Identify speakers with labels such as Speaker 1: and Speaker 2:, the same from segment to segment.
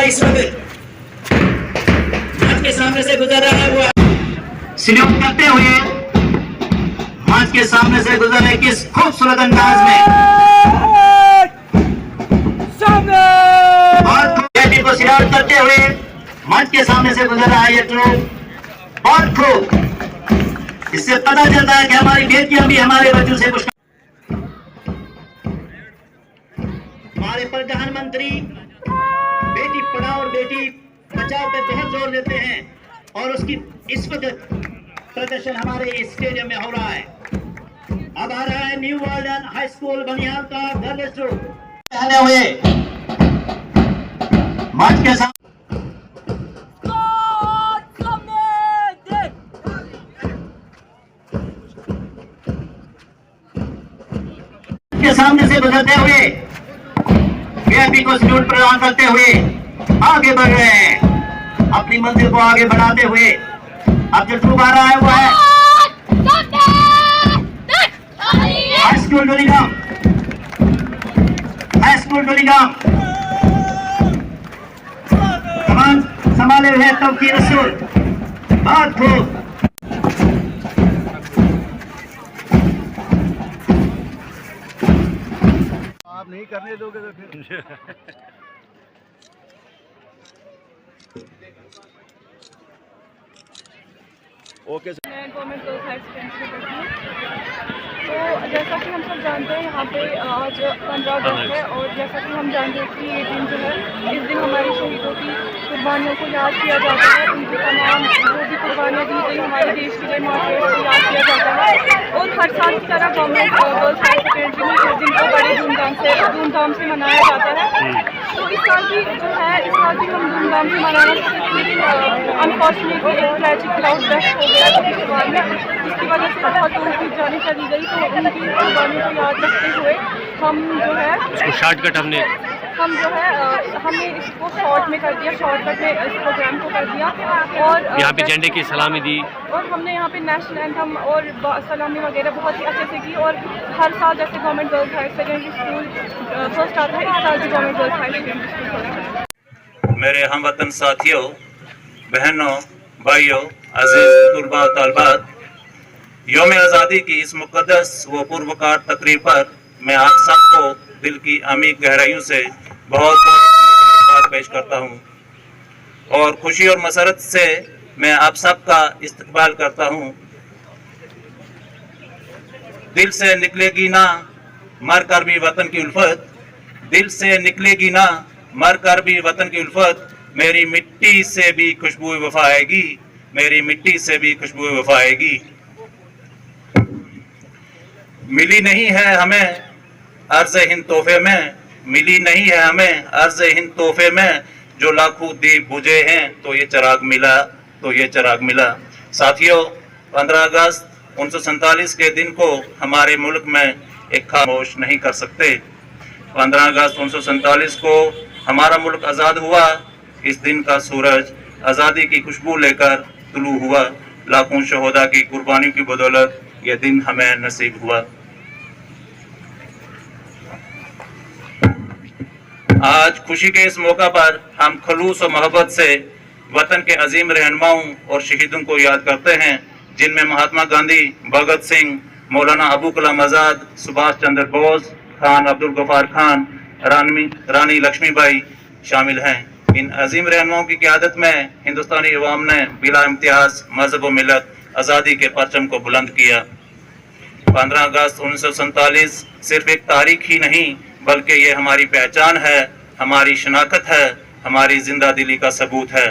Speaker 1: इस वक्त मंच के सामने से गुजर रहा है वो सल्यूट करते हुए मंच के सामने से गुजर रहे किस खूबसूरत अंदाज में और बेटी को सल्यूट करते हुए मंच के सामने से गुजर रहा है ये ट्रूप बहुत खूब। इससे पता चलता है कि हमारी बेटियां भी हमारे बच्चों से कुछ। हमारे प्रधानमंत्री बेटी पढ़ाओ और बेटी बचाओ पे बहुत जोर देते हैं और उसकी इस वक्त प्रदर्शन हमारे इस स्टेडियम में हो रहा है। अब आ रहा है new world high school Banihal का गर्ल्स ग्रुप पहने हुए मंच के साथ के सामने से गुजरते हुए वीआईपी को सल्यूट प्रदान करते हुए आगे बढ़ रहे हैं अपनी मंजिल को आगे बढ़ाते हुए। अब जो ट्रूप आ रहा है वो है हाई स्कूल डोलीगाम, हाई स्कूल डोलीगाम कमान संभाले हुए तौकीर रसूल बहुत खूब।
Speaker 2: आप नहीं करने दोगे तो फिर ओके सर।
Speaker 3: मैं गवर्नमेंट गर्ल्स हायर सेकेंडरी में पढ़ती हूँ। तो जैसा कि हम सब जानते हैं यहाँ पे आज 15 अगस्त है और जैसा कि हम जानते हैं कि ये दिन जो है इस दिन हमारे शहीदों की कुर्बानियों को याद किया जाता है। उनके तमाम जो भी कुर्बानियाँ दी गई हमारे देश के लिए माँ को याद किया जाता है और हर साल की तरह गवर्नमेंट गर्ल्स हायर सेकेंडरी में इस दिन को बड़े धूमधाम से मनाया जाता है। तो इस साल भी जो है इस साल भी हम धूमधाम से मनाना सकते थे लेकिन अनफॉर्चुनेटली एक ट्रैजिक क्लाउड डेथ हो गया जिसके बाद में जिसकी वजह से बहुत लोगों की जाने चली गई। तो उनकी कुर्बानियों को याद रखते हुए हम जो है
Speaker 4: इसको शॉर्टकट
Speaker 3: हम जो है हमने इसको शॉर्ट में कर दिया, शॉर्टकट में इस प्रोग्राम को कर दिया और
Speaker 4: यहाँ पे झंडे की सलामी दी
Speaker 3: और हमने यहाँ पे नेशनल एंथम और सलामी वगैरह बहुत ही अच्छे से की। और हर साल जैसे government girls higher secondary school first आता है, इस साल भी government girls higher secondary school first आता है।
Speaker 5: मेरे हमवतन साथियों, बहनों, भाइयों, अजीज तुलबा और तालबात, यौम आज़ादी की इस मुक़द्दस व पुरवकार तकरीब पर मैं आप सबको दिल की अमीर गहराइयों से बहुत बहुत पेश करता हूँ और खुशी और मसरत से मैं आप सबका इस्तकबाल करता हूँ। दिल से निकलेगी ना मर कर भी वतन की उल्फत, दिल से निकलेगी ना मर कर भी वतन की उल्फत, मेरी मिट्टी से भी खुशबू वफा आएगी, मेरी मिट्टी से भी खुशबू वफा आएगी। मिली नहीं है हमें अर्ज़ हिंद तोहफे में, मिली नहीं है हमें अर्ज़ हिंद तोहफे में, जो लाखों दीप बुझे हैं तो ये चिराग मिला, तो ये चिराग मिला। साथियों, 15 अगस्त 1947 के दिन को हमारे मुल्क में एक खामोश नहीं कर सकते। 15 अगस्त 1947 को हमारा मुल्क आज़ाद हुआ। इस दिन का सूरज आज़ादी की खुशबू लेकर तुलू हुआ। लाखों शहोदा की कुर्बानियों की बदौलत ये दिन हमें नसीब हुआ। आज खुशी के इस मौका पर हम खलूस और मोहब्बत से वतन के अजीम रहनुमाओं और शहीदों को याद करते हैं, जिनमें महात्मा गांधी, भगत सिंह, मौलाना अबू कलाम आज़ाद, सुभाष चंद्र बोस, खान अब्दुल गफार खान, रानी लक्ष्मीबाई शामिल हैं। इन अजीम रहनुमाओं की क़यादत में हिंदुस्तानी अवाम ने बिला इम्तियाज मजहब व मिलत आज़ादी के परचम को बुलंद किया। 15 अगस्त 1947 सिर्फ एक तारीख ही नहीं बल्कि ये हमारी पहचान है, हमारी शनाख्त है, हमारी जिंदा दिली का सबूत है।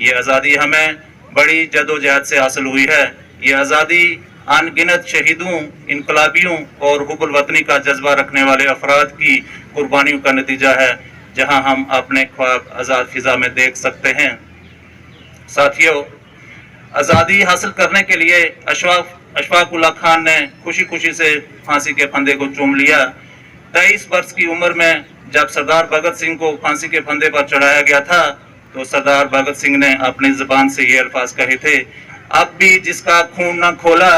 Speaker 5: ये आज़ादी हमें बड़ी जदोजहद से हासिल हुई है। ये आज़ादी अनगिनत शहीदों, इनकलाबियों और हुब्बुल वतनी का जज्बा रखने वाले अफराद की कुर्बानियों का नतीजा है, जहां हम अपने ख्वाब आज़ाद फिजा में देख सकते हैं। साथियों, आज़ादी हासिल करने के लिए अशफाक उल्लाह खान ने खुशी खुशी से फांसी के फंदे को चूम लिया। 23 वर्ष की उम्र में जब सरदार भगत सिंह को फांसी के फंदे पर चढ़ाया गया था तो सरदार भगत सिंह ने अपनी जुबान से ये अल्फाज कहे थे, अब भी जिसका खून न खोला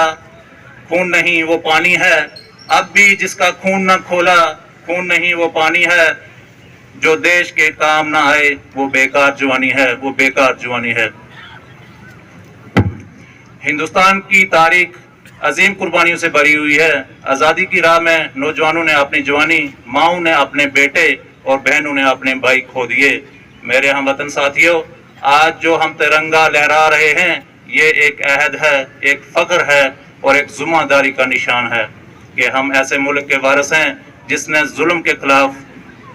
Speaker 5: खून नहीं वो पानी है, अब भी जिसका खून न खोला खून नहीं वो पानी है, जो देश के काम ना आए वो बेकार जवानी है, वो बेकार जवानी है। हिंदुस्तान की तारीख अजीम कुर्बानियों से भरी हुई है। आज़ादी की राह में नौजवानों ने अपनी जवानी, माओं ने अपने बेटे और बहनों ने अपने भाई खो दिए। मेरे हमवतन साथियों, आज जो हम तिरंगा लहरा रहे हैं ये एक अहद है, एक फख्र है और एक ज़िम्मेदारी का निशान है कि हम ऐसे मुल्क के वारिस हैं जिसने जुल्म के खिलाफ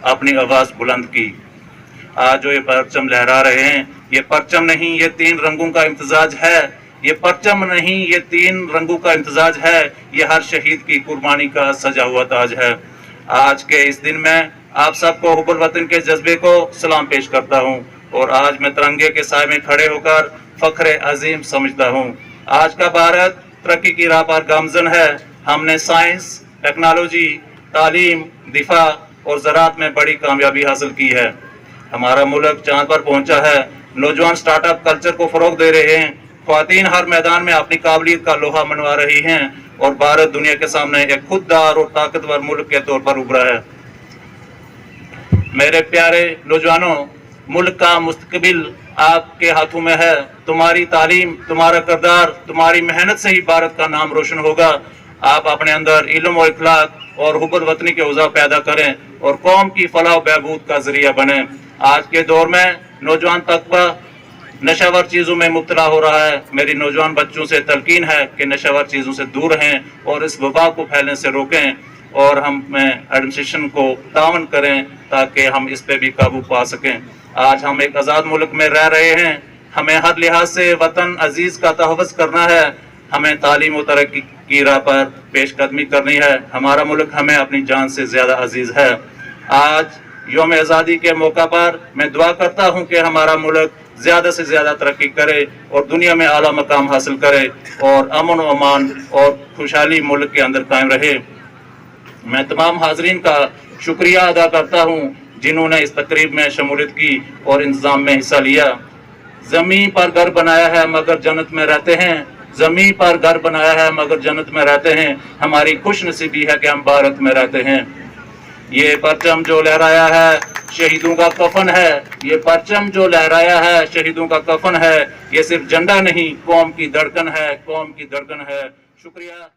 Speaker 5: अपनी आवाज़ बुलंद की। आज जो ये परचम लहरा रहे हैं ये परचम नहीं, ये 3 रंगों का इम्तिजाज है। ये परचम नहीं, ये 3 रंगों का इम्तिजाज है। ये हर शहीद की कुर्बानी का सजा हुआ ताज है। आज के इस दिन में आप सबको हुब्बुल वतन के जज्बे को सलाम पेश करता हूँ और आज मैं तिरंगे के साए में खड़े होकर फख्र अजीम समझता हूँ। आज का भारत तरक्की की राह पर गामजन है। हमने साइंस, टेक्नोलॉजी, तालीम, दिफा और ज़राअत में बड़ी कामयाबी हासिल की है। हमारा मुल्क चांद पर पहुंचा है। नौजवान स्टार्टअप कल्चर को फ़रोग दे रहे हैं। ख्वातीन हर मैदान में अपनी काबिलियत का लोहा मनवा रही हैं और भारत दुनिया के सामने एक खुददार और ताकतवर मुल्क के तौर पर उभरा है। मेरे प्यारे नौजवानों, मुल्क का मुस्तकबिल आपके हाथों में है। तुम्हारी तालीम, तुम्हारा किरदार, तुम्हारी मेहनत से ही भारत का नाम रोशन होगा। आप अपने अंदर इल्म और इखलाक और हुब्बुल वतनी के उज़ा पैदा करें और कौम की फलाह व बहबूद का जरिया बने। आज के दौर में नौजवान तबका नशावर चीज़ों में मुब्तला हो रहा है। मेरी नौजवान बच्चों से तलकीन है कि नशावर चीज़ों से दूर रहें और इस वबा को फैलने से रोकें और हम एडमिनिस्ट्रेशन को तावन करें ताकि हम इस पे भी काबू पा सकें। आज हम एक आज़ाद मुल्क में रह रहे हैं। हमें हर लिहाज से वतन अजीज़ का तहफ़्फ़ुज़ करना है। हमें तालीम और तरक्की की राह पर पेशकदमी करनी है। हमारा मुल्क हमें अपनी जान से ज़्यादा अजीज़ है। आज यौम आज़ादी के मौका पर मैं दुआ करता हूँ कि हमारा मुल्क ज़्यादा से ज़्यादा तरक्की करे और दुनिया में आला मकाम हासिल करे और अमन व अमान और खुशहाली मुल्क के अंदर कायम रहे। मैं तमाम हाज़रीन का शुक्रिया अदा करता हूँ जिन्होंने इस तकरीब में शमूलियत की और इंतज़ाम में हिस्सा लिया। ज़मीन पर घर बनाया है मगर जन्नत में रहते हैं। ज़मीन पर घर बनाया है मगर जन्नत में रहते हैं। हमारी खुश नसीबी है कि हम भारत में रहते हैं। ये परचम जो लहराया है शहीदों का कफन है। ये परचम जो लहराया है शहीदों का कफन है। ये सिर्फ झंडा नहीं, कौम की धड़कन है, कौम की धड़कन है। शुक्रिया।